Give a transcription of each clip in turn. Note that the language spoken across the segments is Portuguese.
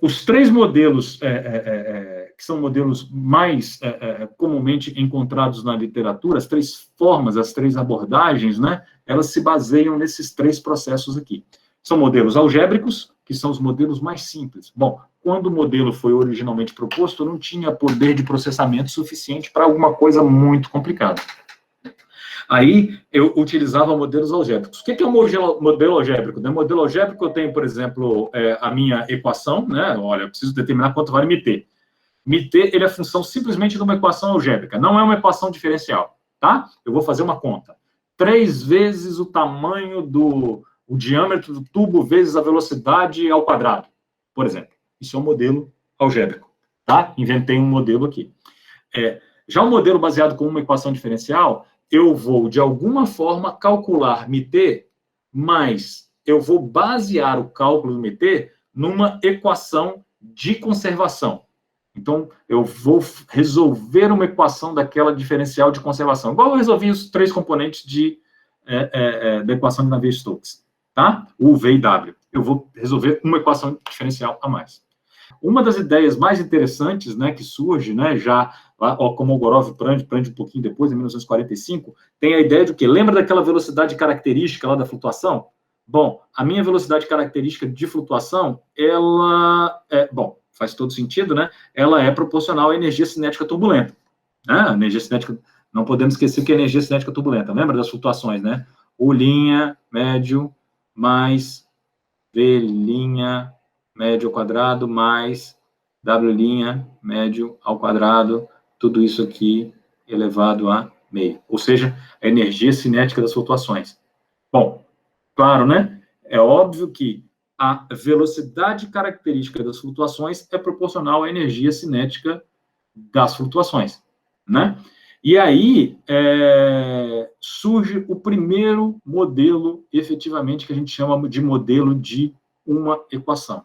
os três modelos, que são modelos mais comumente encontrados na literatura, as três formas, as três abordagens, né, elas se baseiam nesses três processos aqui. São modelos algébricos, que são os modelos mais simples. Bom, quando o modelo foi originalmente proposto, não tinha poder de processamento suficiente para alguma coisa muito complicada. Aí, eu utilizava modelos algébricos. O que é um modelo algébrico? No modelo algébrico, eu tenho, por exemplo, a minha equação, né? Olha, eu preciso determinar quanto vale μt. μt, ele é função simplesmente de uma equação algébrica, não é uma equação diferencial, tá? Eu vou fazer uma conta. 3 vezes o tamanho o diâmetro do tubo vezes a velocidade ao quadrado, por exemplo. Isso é um modelo algébrico, tá? Inventei um modelo aqui. Já um modelo baseado com uma equação diferencial, eu vou, de alguma forma, calcular μt, mas eu vou basear o cálculo do μt numa equação de conservação. Então, eu vou resolver uma equação daquela diferencial de conservação. Igual eu resolvi os 3 componentes da equação de Navier-Stokes, tá? U, V e W. Eu vou resolver uma equação diferencial a mais. Uma das ideias mais interessantes, né, que surge, né, já, como o Gorov prende um pouquinho depois, em 1945, tem a ideia de que, lembra daquela velocidade característica lá da flutuação? Bom, a minha velocidade característica de flutuação, ela faz todo sentido, né? Ela é proporcional à energia cinética turbulenta. A energia cinética, não podemos esquecer que é energia cinética turbulenta. Lembra das flutuações, né? U', médio, mais V', médio ao quadrado, mais W', médio ao quadrado, tudo isso aqui elevado a meio. Ou seja, a energia cinética das flutuações. Bom, claro, né? É óbvio que a velocidade característica das flutuações é proporcional à energia cinética das flutuações, né? E aí surge o primeiro modelo, efetivamente, que a gente chama de modelo de uma equação.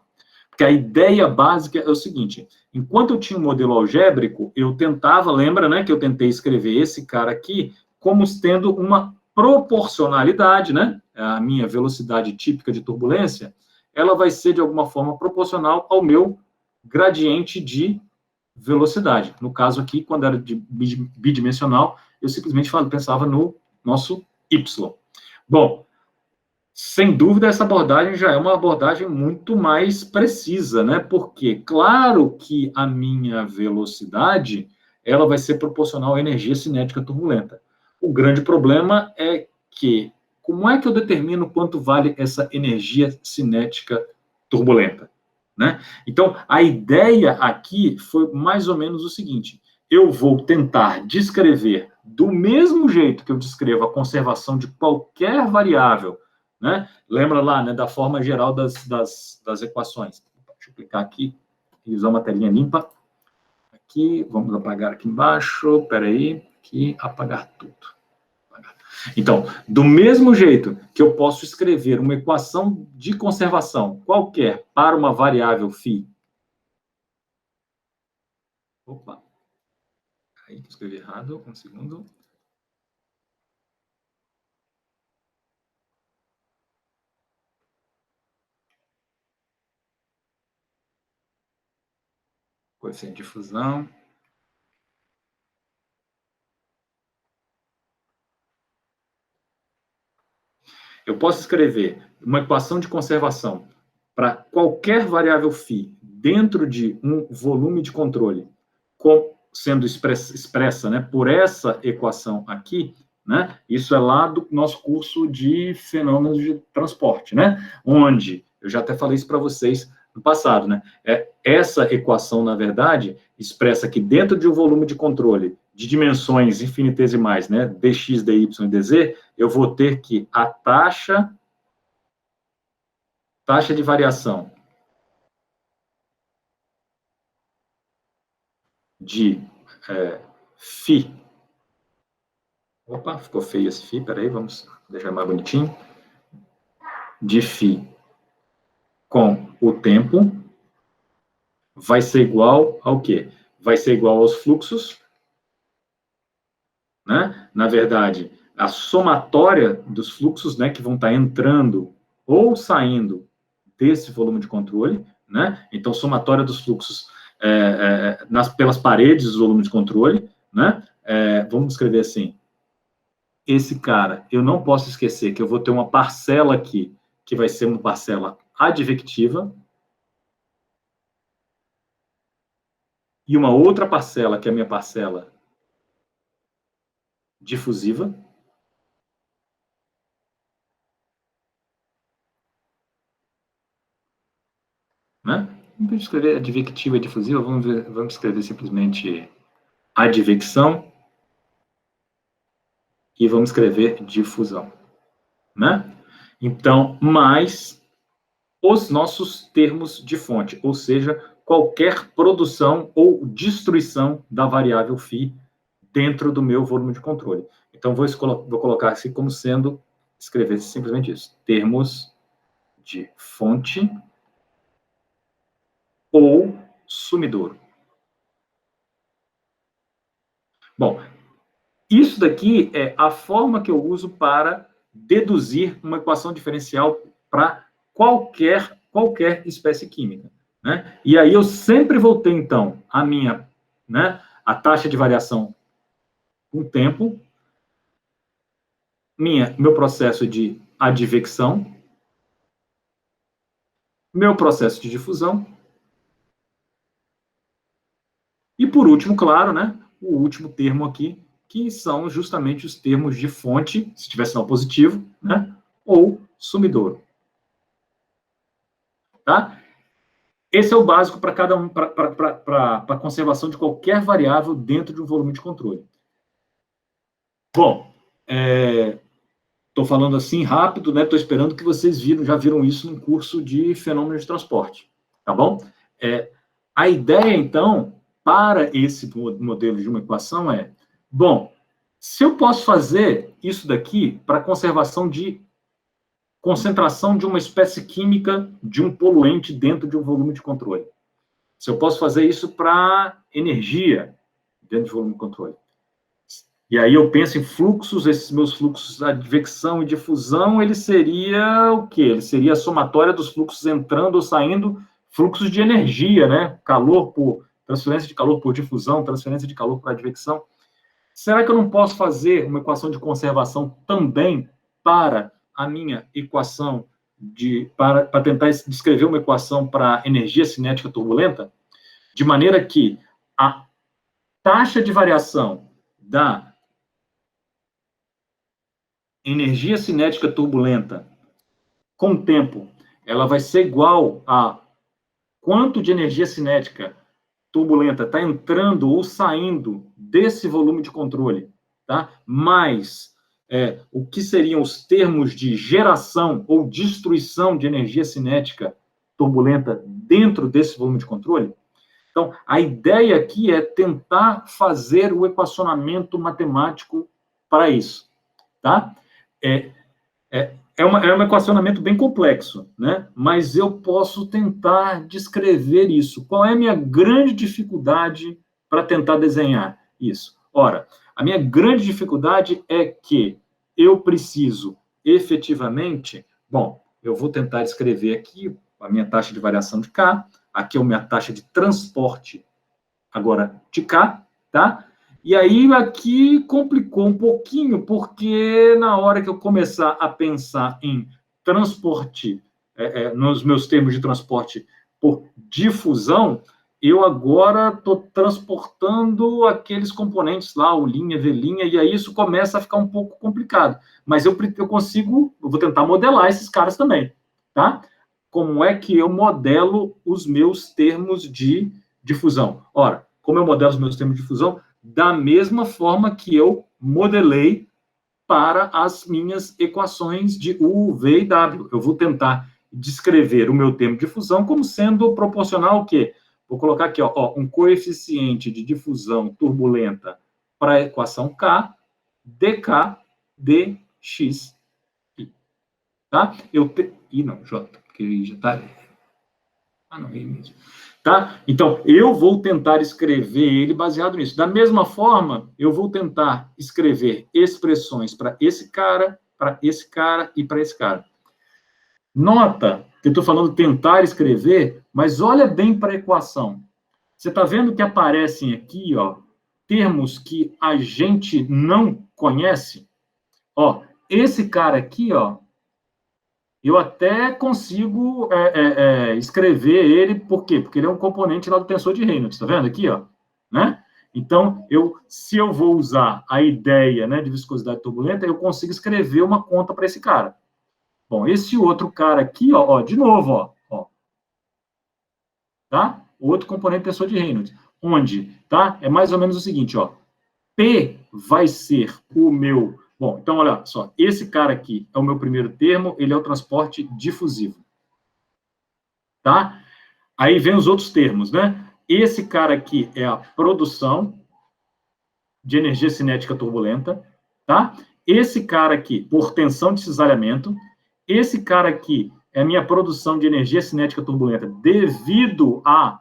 Porque a ideia básica é o seguinte: enquanto eu tinha um modelo algébrico, eu tentava, lembra, né, que eu tentei escrever esse cara aqui como tendo uma proporcionalidade, né? A minha velocidade típica de turbulência, ela vai ser, de alguma forma, proporcional ao meu gradiente de velocidade. No caso aqui, quando era bidimensional, eu simplesmente pensava no nosso y. Bom, sem dúvida, essa abordagem já é uma abordagem muito mais precisa, né? Porque, claro que a minha velocidade, ela vai ser proporcional à energia cinética turbulenta. O grande problema é que, como é que eu determino quanto vale essa energia cinética turbulenta, né? Então, a ideia aqui foi mais ou menos o seguinte: eu vou tentar descrever do mesmo jeito que eu descrevo a conservação de qualquer variável, né? Lembra lá, né, da forma geral das equações. Deixa eu clicar aqui e usar uma telinha limpa. Aqui, vamos apagar aqui embaixo. Espera aí, aqui, apagar tudo. Então, do mesmo jeito que eu posso escrever uma equação de conservação qualquer para uma variável φ. Opa. Aí, escrevi errado. Um segundo. Coeficiente de fusão. Eu posso escrever uma equação de conservação para qualquer variável φ dentro de um volume de controle, sendo expressa, né, por essa equação aqui, né? Isso é lá do nosso curso de fenômenos de transporte, né? Onde, eu já até falei isso para vocês no passado, né? Essa equação, na verdade, expressa que dentro de um volume de controle de dimensões infinitesimais, né, dx, dy e dz, eu vou ter que a taxa de variação de φ. Opa, ficou feio esse φ, peraí, vamos deixar mais bonitinho. De φ com o tempo vai ser igual ao quê? Vai ser igual aos fluxos, né? Na verdade, a somatória dos fluxos, né, que vão estar entrando ou saindo desse volume de controle, né? Então, somatória dos fluxos pelas paredes do volume de controle, né? Vamos escrever assim, esse cara, eu não posso esquecer que eu vou ter uma parcela aqui, que vai ser uma parcela advectiva, e uma outra parcela, que é a minha parcela difusiva. Né? Em vez de escrever advectiva e difusiva, vamos escrever simplesmente advecção e vamos escrever difusão. Né? Então, mais os nossos termos de fonte, ou seja, qualquer produção ou destruição da variável φ dentro do meu volume de controle. Então, vou colocar assim como sendo, escrever simplesmente isso, termos de fonte ou sumidouro. Bom, isso daqui é a forma que eu uso para deduzir uma equação diferencial para qualquer espécie química. Né? E aí eu sempre vou ter, então, a taxa de variação com o tempo, meu processo de advecção, meu processo de difusão, e por último, claro, né, o último termo aqui, que são justamente os termos de fonte, se tiver sinal positivo, né, ou sumidouro. Tá? Esse é o básico para cada um, para a conservação de qualquer variável dentro de um volume de controle. Bom, estou falando assim rápido, né? Estou esperando que vocês já viram isso no curso de fenômenos de transporte, tá bom? A ideia, então, para esse modelo de uma equação é, bom, se eu posso fazer isso daqui para conservação de concentração de uma espécie química de um poluente dentro de um volume de controle, se eu posso fazer isso para energia dentro de volume de controle. E aí eu penso em fluxos, esses meus fluxos de advecção e difusão, ele seria o quê? Ele seria a somatória dos fluxos entrando ou saindo, fluxos de energia, né? Transferência de calor por difusão, transferência de calor por advecção. Será que eu não posso fazer uma equação de conservação também para a minha equação para tentar descrever uma equação para energia cinética turbulenta? De maneira que a taxa de variação da energia cinética turbulenta, com o tempo, ela vai ser igual a quanto de energia cinética turbulenta está entrando ou saindo desse volume de controle, tá? Mais o que seriam os termos de geração ou destruição de energia cinética turbulenta dentro desse volume de controle. Então, a ideia aqui é tentar fazer o equacionamento matemático para isso, tá? É um equacionamento bem complexo, né? Mas eu posso tentar descrever isso. Qual é a minha grande dificuldade para tentar desenhar isso? Ora, a minha grande dificuldade é que eu preciso efetivamente... Bom, eu vou tentar escrever aqui a minha taxa de variação de K, aqui é a minha taxa de transporte agora de K, tá? E aí aqui complicou um pouquinho, porque na hora que eu começar a pensar em transporte, nos meus termos de transporte por difusão, eu agora estou transportando aqueles componentes lá, o linha, V', e aí isso começa a ficar um pouco complicado. Mas eu vou tentar modelar esses caras também, tá? Como é que eu modelo os meus termos de difusão? Ora, como eu modelo os meus termos de difusão? Da mesma forma que eu modelei para as minhas equações de U, V e W. Eu vou tentar descrever o meu termo de difusão como sendo proporcional ao quê? Vou colocar aqui, um coeficiente de difusão turbulenta para a equação K, dK, dx. Tá? Não, J, porque já está... não, é mesmo. Tá? Então, eu vou tentar escrever ele baseado nisso. Da mesma forma, eu vou tentar escrever expressões para esse cara e para esse cara. Nota que eu estou falando tentar escrever, mas olha bem para a equação. Você está vendo que aparecem aqui, ó, termos que a gente não conhece? Ó, esse cara aqui, ó, eu até consigo escrever ele, por quê? Porque ele é um componente lá do tensor de Reynolds, tá vendo aqui, ó, né? Então, se eu vou usar a ideia, né, de viscosidade turbulenta, eu consigo escrever uma conta para esse cara. Bom, esse outro cara aqui, ó, de novo, ó, tá? O outro componente tensor de Reynolds, onde, tá? É mais ou menos o seguinte, ó, P vai ser o meu... Bom, então, olha só, esse cara aqui é o meu primeiro termo, ele é o transporte difusivo, tá? Aí vem os outros termos, né? Esse cara aqui é a produção de energia cinética turbulenta, tá? Esse cara aqui, por tensão de cisalhamento. Esse cara aqui é a minha produção de energia cinética turbulenta devido à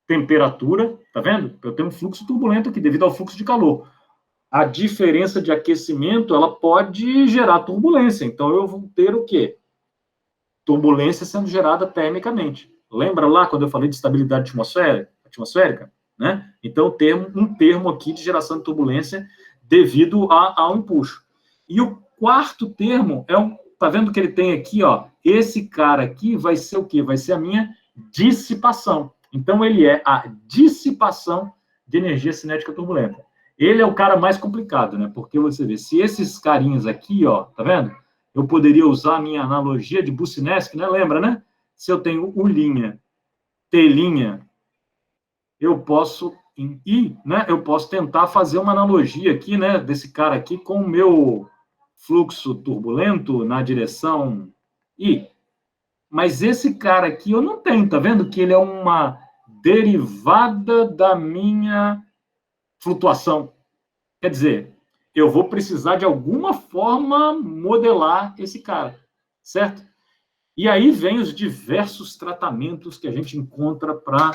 temperatura, tá vendo? Eu tenho um fluxo turbulento aqui devido ao fluxo de calor. A diferença de aquecimento, ela pode gerar turbulência. Então, eu vou ter o quê? Turbulência sendo gerada termicamente. Lembra lá quando eu falei de estabilidade atmosférica? Né? Então, um termo aqui de geração de turbulência devido ao empuxo. E o quarto termo tá vendo que ele tem aqui, ó? Esse cara aqui vai ser o quê? Vai ser a minha dissipação. Então, ele é a dissipação de energia cinética turbulenta. Ele é o cara mais complicado, né? Porque você vê, se esses carinhas aqui, ó, tá vendo? Eu poderia usar a minha analogia de Boussinesq, né? Lembra, né? Se eu tenho U', T', eu posso né? Eu posso tentar fazer uma analogia aqui, né? Desse cara aqui com o meu fluxo turbulento na direção I. Mas esse cara aqui eu não tenho, tá vendo? Que ele é uma derivada da minha flutuação. Quer dizer, eu vou precisar de alguma forma modelar esse cara, certo? E aí vem os diversos tratamentos que a gente encontra para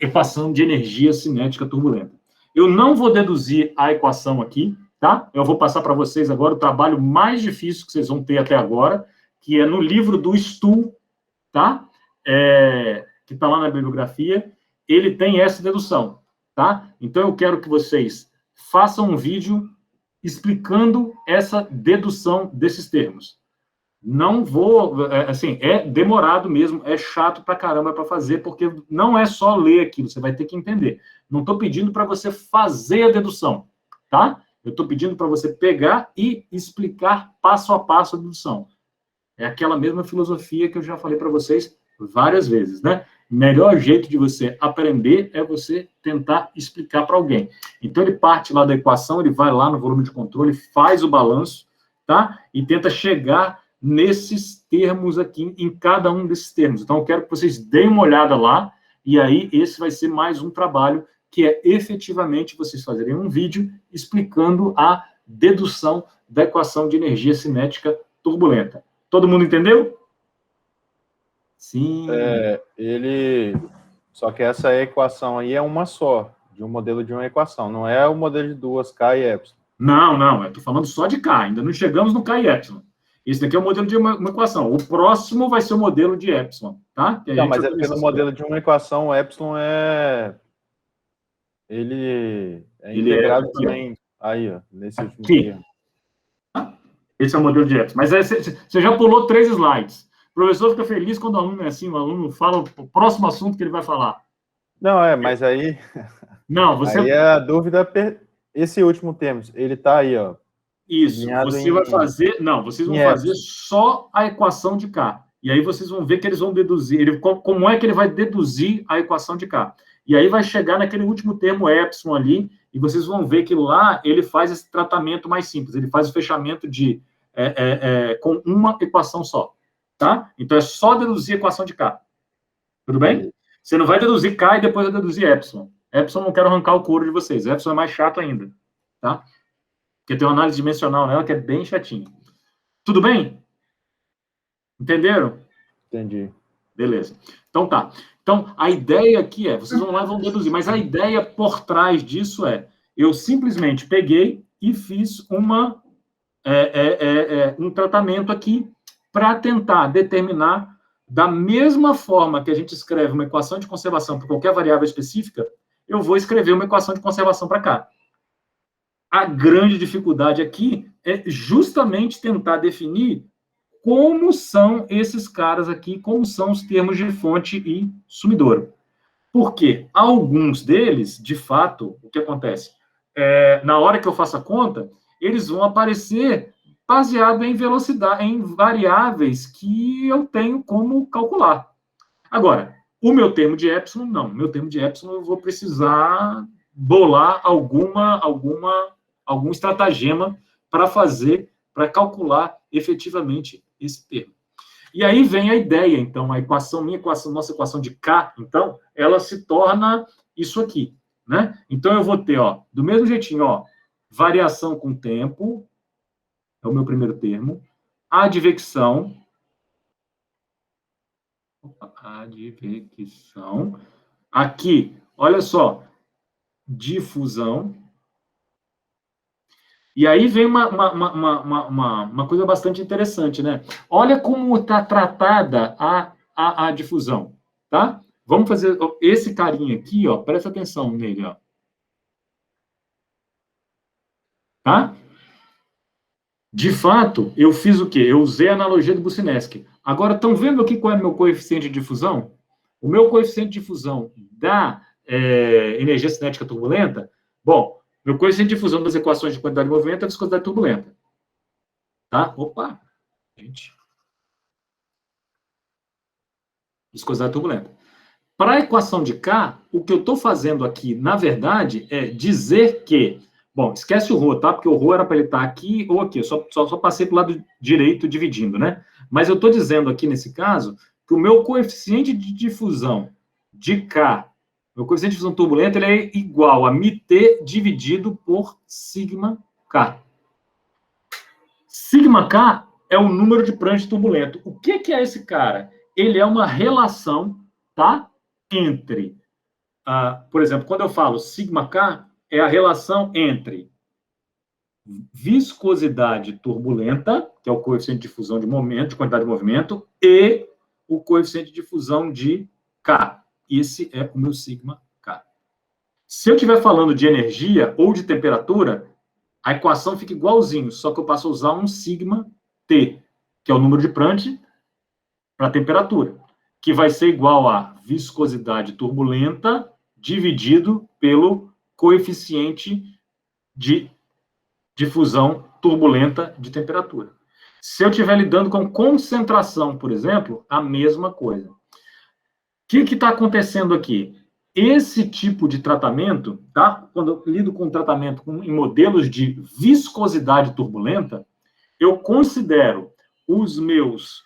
equação de energia cinética turbulenta. Eu não vou deduzir a equação aqui, tá? Eu vou passar para vocês agora o trabalho mais difícil que vocês vão ter até agora, que é no livro do Stuhl, tá? Que está lá na bibliografia. Ele tem essa dedução, tá? Então eu quero que vocês façam um vídeo explicando essa dedução desses termos. Não vou, assim, é demorado mesmo, é chato pra caramba para fazer, porque não é só ler aquilo, você vai ter que entender. Não estou pedindo para você fazer a dedução, tá? Eu estou pedindo para você pegar e explicar passo a passo a dedução. É aquela mesma filosofia que eu já falei para vocês várias vezes, né? O melhor jeito de você aprender é você tentar explicar para alguém. Então, ele parte lá da equação, ele vai lá no volume de controle, faz o balanço, tá? E tenta chegar nesses termos aqui, em cada um desses termos. Então, eu quero que vocês deem uma olhada lá, e aí esse vai ser mais um trabalho, que é efetivamente vocês fazerem um vídeo explicando a dedução da equação de energia cinética turbulenta. Todo mundo entendeu? Sim. Só que essa equação aí é uma só, de um modelo de uma equação, não é o modelo de duas, K e Epsilon. Não, eu estou falando só de K, ainda não chegamos no K e Epsilon. Esse daqui é o modelo de uma equação. O próximo vai ser o modelo de Epsilon, tá? Não, mas é porque no modelo de uma equação, o Epsilon ele é integrado aqui, também, ó. Aí, ó, nesse último termo. Esse é o modelo de Epsilon. Mas aí você já pulou 3 slides. O professor fica feliz quando o aluno é assim, o aluno fala o próximo assunto que ele vai falar. Não, mas aí... Não, você... Aí a dúvida... Esse último termo, ele está aí, ó. Isso, você vai fazer... Não, vocês vão fazer só a equação de K. E aí vocês vão ver que eles vão deduzir... Como é que ele vai deduzir a equação de K? E aí vai chegar naquele último termo epsilon ali, e vocês vão ver que lá ele faz esse tratamento mais simples. Ele faz o fechamento com uma equação só, tá? Então é só deduzir a equação de K. Tudo bem? Você não vai deduzir K e depois vai deduzir epsilon. Epsilon não quero arrancar o couro de vocês. Epsilon é mais chato ainda, tá? Porque tem uma análise dimensional nela que é bem chatinha. Tudo bem? Entenderam? Entendi. Beleza. Então tá. Então, a ideia aqui vocês vão lá e vão deduzir, mas a ideia por trás disso eu simplesmente peguei e fiz um tratamento aqui para tentar determinar, da mesma forma que a gente escreve uma equação de conservação para qualquer variável específica, eu vou escrever uma equação de conservação para cá. A grande dificuldade aqui é justamente tentar definir como são esses caras aqui, como são os termos de fonte e sumidouro. Porque alguns deles, de fato, o que acontece? Na hora que eu faço a conta, eles vão aparecer baseado em velocidade, em variáveis que eu tenho como calcular. Agora, o meu termo de epsilon, não. O meu termo de epsilon, eu vou precisar bolar algum estratagema para fazer, para calcular efetivamente esse termo. E aí vem a ideia, então, a equação, nossa equação de K, então, ela se torna isso aqui, né? Então, eu vou ter, ó, do mesmo jeitinho, ó, variação com tempo, é o meu primeiro termo, advecção, aqui, olha só, difusão, e aí vem uma coisa bastante interessante, né? Olha como está tratada a difusão, tá? Vamos fazer esse carinha aqui, ó, presta atenção nele, ó. Tá? De fato, eu fiz o quê? Eu usei a analogia do Bucinski. Agora, estão vendo aqui qual é o meu coeficiente de difusão? O meu coeficiente de difusão da energia cinética turbulenta, bom, meu coeficiente de difusão das equações de quantidade de movimento é a viscosidade turbulenta. Tá? Opa! Gente. Viscosidade turbulenta. Para a equação de K, o que eu estou fazendo aqui, na verdade, é dizer que... Bom, esquece o ρ, tá? Porque o ρ era para ele estar aqui ou aqui. Eu só passei para o lado direito dividindo, né? Mas eu estou dizendo aqui, nesse caso, que o meu coeficiente de difusão de K, meu coeficiente de difusão turbulenta, ele é igual a μt dividido por sigma K. Sigma K é o número de Prandtl turbulento. O que é esse cara? Ele é uma relação, tá? Entre, por exemplo, quando eu falo sigma K, é a relação entre viscosidade turbulenta, que é o coeficiente de difusão de momento, de quantidade de movimento, e o coeficiente de difusão de K. Esse é o meu sigma K. Se eu estiver falando de energia ou de temperatura, a equação fica igualzinho, só que eu passo a usar um sigma T, que é o número de Prandtl para a temperatura, que vai ser igual a viscosidade turbulenta dividido pelo coeficiente de difusão turbulenta de temperatura. Se eu estiver lidando com concentração, por exemplo, a mesma coisa. O que está acontecendo aqui? Esse tipo de tratamento, tá? Quando eu lido com tratamento em modelos de viscosidade turbulenta, eu considero os meus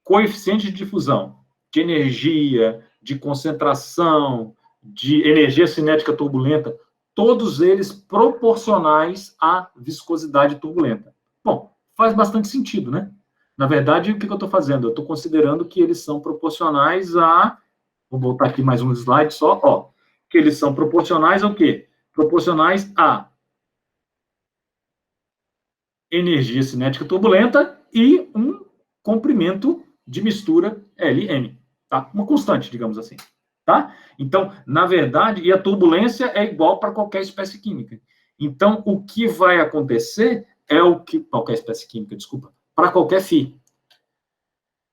coeficientes de difusão, de energia, de concentração, de energia cinética turbulenta, todos eles proporcionais à viscosidade turbulenta. Bom, faz bastante sentido, né? Na verdade, o que eu estou fazendo? Eu estou considerando que eles são proporcionais a... Vou voltar aqui mais um slide só, ó. Que eles são proporcionais ao quê? Proporcionais a energia cinética turbulenta e um comprimento de mistura Ln, tá? Uma constante, digamos assim, tá? Então, na verdade, e a turbulência é igual para qualquer espécie química. Então, o que vai acontecer é o que... Qualquer espécie química, desculpa. Para qualquer φ.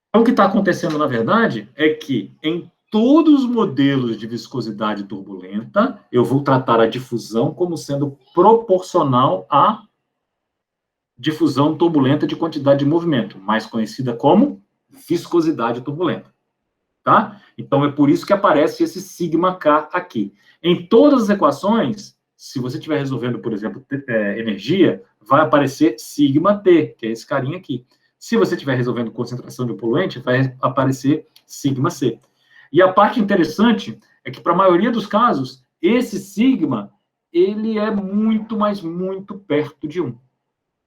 Então, o que está acontecendo, na verdade, é que em todos os modelos de viscosidade turbulenta, eu vou tratar a difusão como sendo proporcional à difusão turbulenta de quantidade de movimento, mais conhecida como viscosidade turbulenta. Tá? Então, é por isso que aparece esse sigma K aqui. Em todas as equações, se você estiver resolvendo, por exemplo, energia, vai aparecer sigma T, que é esse carinha aqui. Se você estiver resolvendo concentração de um poluente, vai aparecer sigma C. E a parte interessante é que, para a maioria dos casos, esse sigma, ele é muito, mas muito perto de 1.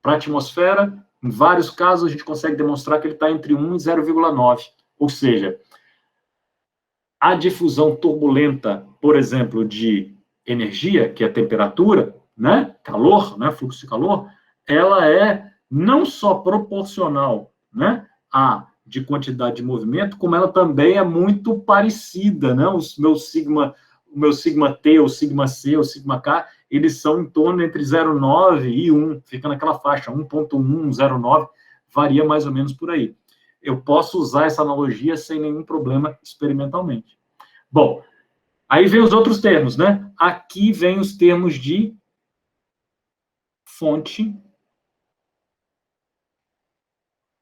Para a atmosfera, em vários casos, a gente consegue demonstrar que ele está entre 1 e 0,9. Ou seja, a difusão turbulenta, por exemplo, de energia, que é a temperatura, né, calor, né, fluxo de calor, ela é não só proporcional né, A de quantidade de movimento, como ela também é muito parecida, né? O meu sigma T, o sigma C, o sigma K, eles são em torno entre 0,9 e 1, fica naquela faixa, 1,1, 0,9, varia mais ou menos por aí. Eu posso usar essa analogia sem nenhum problema experimentalmente. Bom, aí vem os outros termos, né? Aqui vem os termos de fonte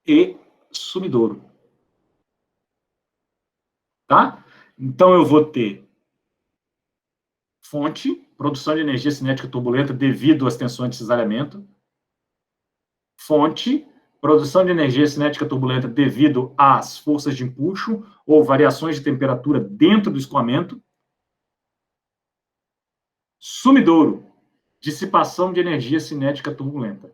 e sumidouro. Tá? Então, eu vou ter fonte, produção de energia cinética turbulenta devido às tensões de cisalhamento. Fonte, produção de energia cinética turbulenta devido às forças de empuxo ou variações de temperatura dentro do escoamento. Sumidouro, dissipação de energia cinética turbulenta.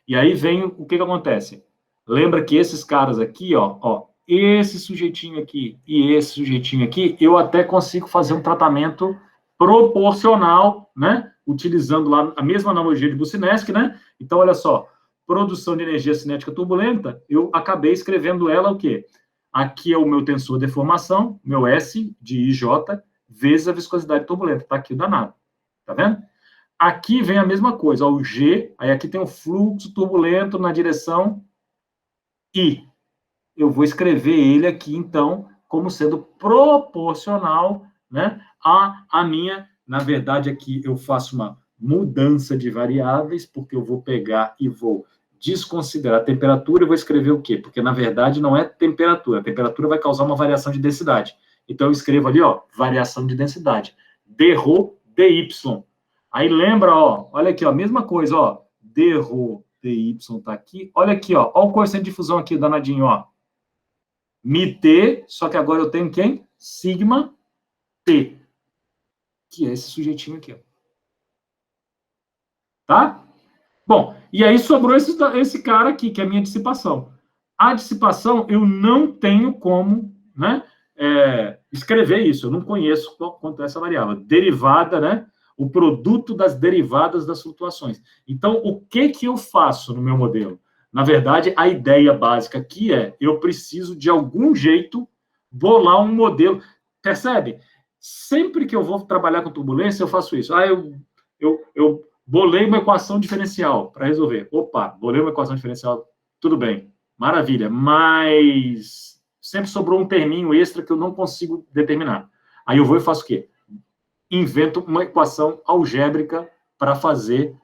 E aí vem o que acontece. Lembra que esses caras aqui, ó, esse sujeitinho aqui e esse sujeitinho aqui, eu até consigo fazer um tratamento proporcional, né? Utilizando lá a mesma analogia de Bucinesc, né? Então, olha só, produção de energia cinética turbulenta, eu acabei escrevendo ela o quê? Aqui é o meu tensor de deformação, meu S de IJ, vezes a viscosidade turbulenta. Tá aqui o danado. Tá vendo? Aqui vem a mesma coisa, ó, o G, aí aqui tem um fluxo turbulento na direção I. Eu vou escrever ele aqui, então, como sendo proporcional, né, a minha, na verdade, aqui eu faço uma mudança de variáveis, porque eu vou pegar e vou desconsiderar a temperatura e vou escrever o quê? Porque, na verdade, não é temperatura. A temperatura vai causar uma variação de densidade. Então, eu escrevo ali, ó, variação de densidade. dρ dy. Aí lembra, ó, olha aqui, ó, mesma coisa, ó, dρ dy tá aqui. Olha aqui, ó o coeficiente de difusão aqui, danadinho, ó. μt, só que agora eu tenho quem? Sigma T, que é esse sujeitinho aqui, ó. Tá? Bom, e aí sobrou esse cara aqui, que é a minha dissipação. A dissipação, eu não tenho como, né, escrever isso, eu não conheço quanto é essa variável. Derivada, né, o produto das derivadas das flutuações. Então, o que eu faço no meu modelo? Na verdade, a ideia básica aqui é, eu preciso, de algum jeito, bolar um modelo. Percebe? Sempre que eu vou trabalhar com turbulência, eu faço isso. Eu bolei uma equação diferencial para resolver. Opa, bolei uma equação diferencial, tudo bem, maravilha, mas sempre sobrou um terminho extra que eu não consigo determinar. Aí eu vou e faço o quê? Invento uma equação algébrica para fazer,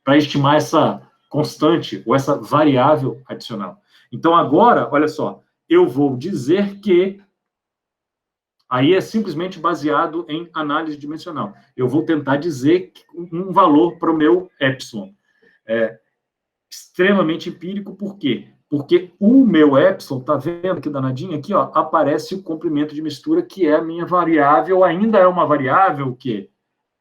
para estimar essa constante ou essa variável adicional. Então, agora, olha só, eu vou dizer que aí é simplesmente baseado em análise dimensional. Eu vou tentar dizer um valor para o meu epsilon. É extremamente empírico, por quê? Porque o meu epsilon, tá vendo que danadinho aqui, ó, aparece o comprimento de mistura, que é a minha variável, ainda é uma variável que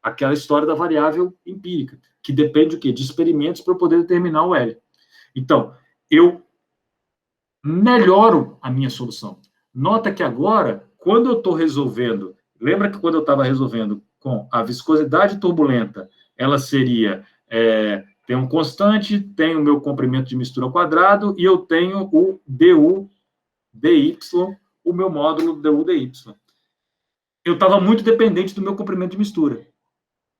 aquela história da variável empírica, que depende do quê? De experimentos para eu poder determinar o L. Então, eu melhoro a minha solução. Nota que agora, quando eu estou resolvendo, lembra que quando eu estava resolvendo com a viscosidade turbulenta, ela seria, tem um constante, tem o meu comprimento de mistura ao quadrado, e eu tenho o du dy, o meu módulo du dy. Eu estava muito dependente do meu comprimento de mistura.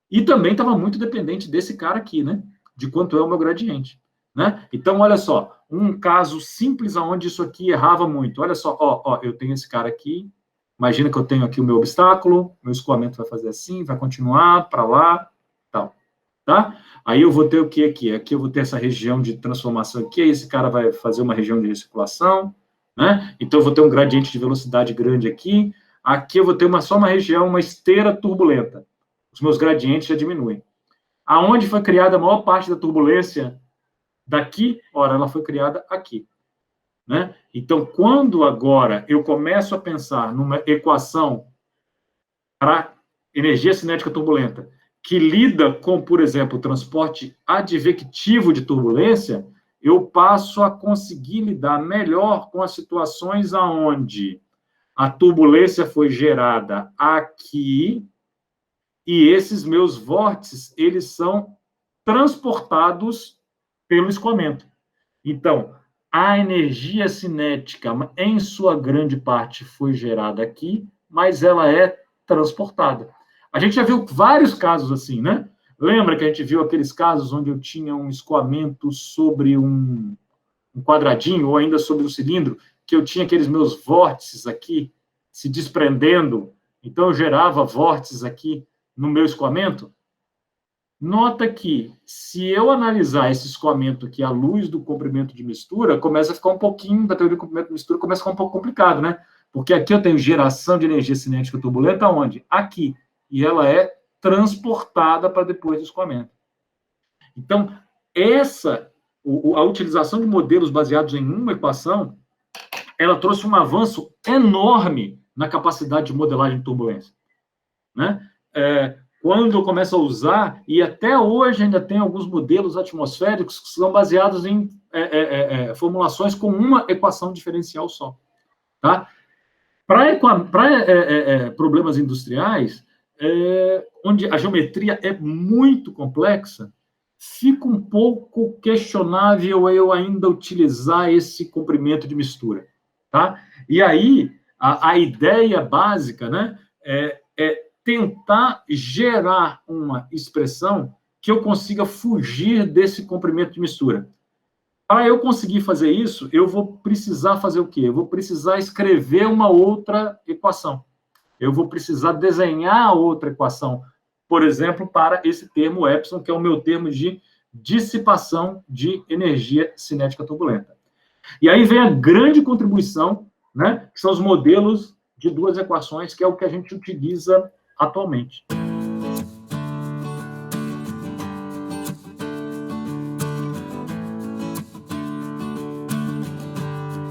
E também estava muito dependente desse cara aqui, né? De quanto é o meu gradiente. Né? Então, olha só, um caso simples onde isso aqui errava muito. Olha só, ó, eu tenho esse cara aqui, imagina que eu tenho aqui o meu obstáculo, meu escoamento vai fazer assim, vai continuar para lá, tal, tá? Aí eu vou ter o que aqui? Aqui eu vou ter essa região de transformação aqui, aí esse cara vai fazer uma região de recirculação, né? Então eu vou ter um gradiente de velocidade grande aqui, aqui eu vou ter só uma região, uma esteira turbulenta. Os meus gradientes já diminuem. Aonde foi criada a maior parte da turbulência daqui, ora, ela foi criada aqui. Né? Então, quando agora eu começo a pensar numa equação para energia cinética turbulenta, que lida com, por exemplo, o transporte advectivo de turbulência, eu passo a conseguir lidar melhor com as situações aonde a turbulência foi gerada aqui e esses meus vórtices, eles são transportados pelo escoamento. Então, a energia cinética, em sua grande parte, foi gerada aqui, mas ela é transportada. A gente já viu vários casos assim, né? Lembra que a gente viu aqueles casos onde eu tinha um escoamento sobre um quadradinho, ou ainda sobre um cilindro, que eu tinha aqueles meus vórtices aqui se desprendendo, então eu gerava vórtices aqui no meu escoamento? Nota que, se eu analisar esse escoamento aqui à luz do comprimento de mistura, começa a ficar um pouquinho, da teoria do comprimento de mistura, começa a ficar um pouco complicado, né? Porque aqui eu tenho geração de energia cinética turbulenta, onde? Aqui. E ela é transportada para depois do escoamento. Então, a utilização de modelos baseados em uma equação, ela trouxe um avanço enorme na capacidade de modelagem de turbulência, né? Quando eu começo a usar, e até hoje ainda tem alguns modelos atmosféricos que são baseados em formulações com uma equação diferencial só. Tá? Para problemas industriais, onde a geometria é muito complexa, fica um pouco questionável eu ainda utilizar esse comprimento de mistura. Tá? E aí, a ideia básica, né, é tentar gerar uma expressão que eu consiga fugir desse comprimento de mistura. Para eu conseguir fazer isso, eu vou precisar fazer o quê? Eu vou precisar escrever uma outra equação. Eu vou precisar desenhar outra equação, por exemplo, para esse termo epsilon, que é o meu termo de dissipação de energia cinética turbulenta. E aí vem a grande contribuição, né, que são os modelos de duas equações, que é o que a gente utiliza atualmente.